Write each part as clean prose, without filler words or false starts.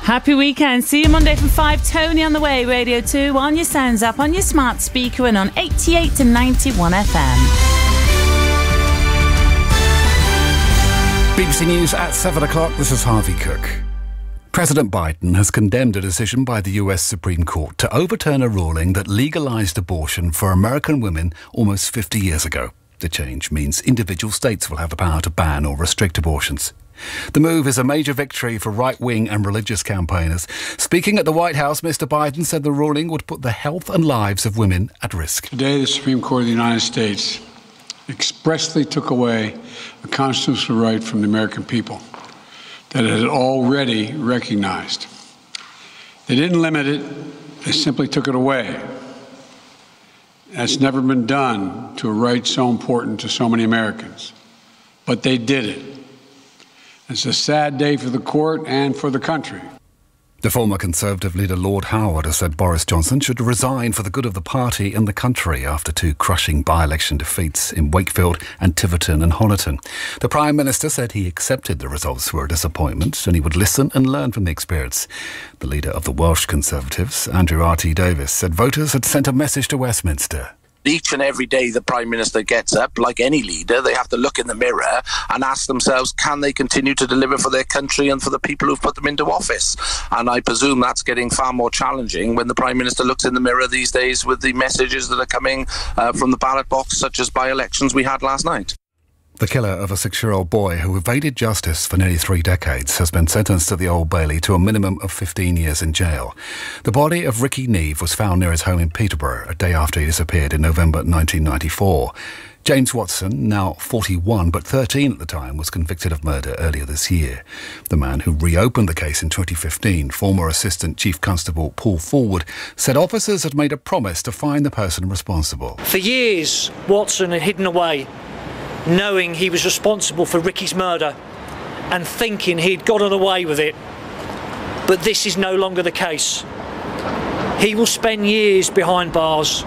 Happy weekend. See you Monday from 5. Tony on the way. Radio 2 on your Sounds app, on your smart speaker and on 88 to 91 FM. BBC News at 7 o'clock. This is Harvey Cook. President Biden has condemned a decision by the US Supreme Court to overturn a ruling that legalised abortion for American women almost 50 years ago. The change means individual states will have the power to ban or restrict abortions. The move is a major victory for right-wing and religious campaigners. Speaking at the White House, Mr. Biden said the ruling would put the health and lives of women at risk. Today, the Supreme Court of the United States expressly took away a constitutional right from the American people that it had already recognized. They didn't limit it, they simply took it away. That's never been done to a right so important to so many Americans. But they did it. It's a sad day for the court and for the country. The former Conservative leader Lord Howard has said Boris Johnson should resign for the good of the party and the country after two crushing by-election defeats in Wakefield and Tiverton and Honiton. The Prime Minister said he accepted the results were a disappointment and he would listen and learn from the experience. The leader of the Welsh Conservatives, Andrew R.T. Davis, said voters had sent a message to Westminster. Each and every day the Prime Minister gets up, like any leader, they have to look in the mirror and ask themselves, can they continue to deliver for their country and for the people who've put them into office? And I presume that's getting far more challenging when the Prime Minister looks in the mirror these days with the messages that are coming from the ballot box, such as by-elections we had last night. The killer of a 6-year-old boy who evaded justice for nearly 3 decades has been sentenced at the Old Bailey to a minimum of 15 years in jail. The body of Ricky Neve was found near his home in Peterborough a day after he disappeared in November 1994. James Watson, now 41 but 13 at the time, was convicted of murder earlier this year. The man who reopened the case in 2015, former Assistant Chief Constable Paul Forward, said officers had made a promise to find the person responsible. For years, Watson had hidden away, knowing he was responsible for Ricky's murder and thinking he'd gotten away with it. But this is no longer the case. He will spend years behind bars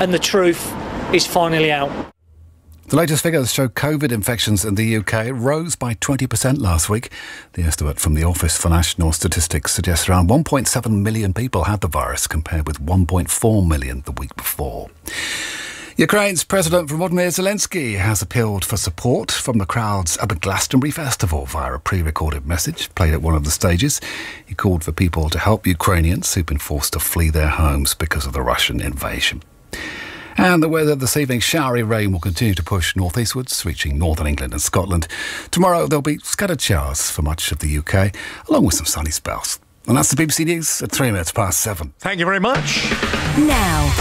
and the truth is finally out. The latest figures show COVID infections in the UK rose by 20% last week. The estimate from the Office for National Statistics suggests around 1.7 million people had the virus, compared with 1.4 million the week before. Ukraine's President Volodymyr Zelensky has appealed for support from the crowds at the Glastonbury Festival via a pre-recorded message played at one of the stages. He called for people to help Ukrainians who've been forced to flee their homes because of the Russian invasion. And the weather this evening, showery rain will continue to push northeastwards, reaching northern England and Scotland. Tomorrow there'll be scattered showers for much of the UK, along with some sunny spells. And that's the BBC News at 3 minutes past 7. Thank you very much. Now,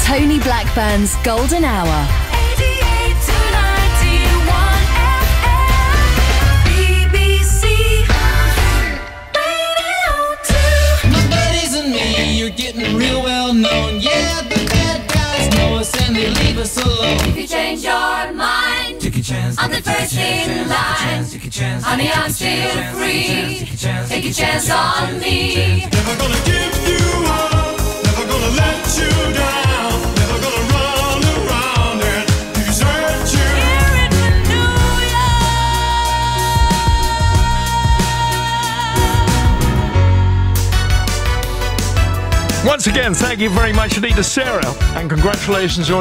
Tony Blackburn's Golden Hour. 88 to 91 FM. BBC Radio 2. My buddies and me, you're getting real well known. Yeah, the bad guys know us and they leave us alone. If you change your mind, Take a chance, I'm the first in line. Honey, I'm still free. Take a chance on me. Never gonna give you up, never gonna let you down. Once again, thank you very much indeed to Sarah, and congratulations on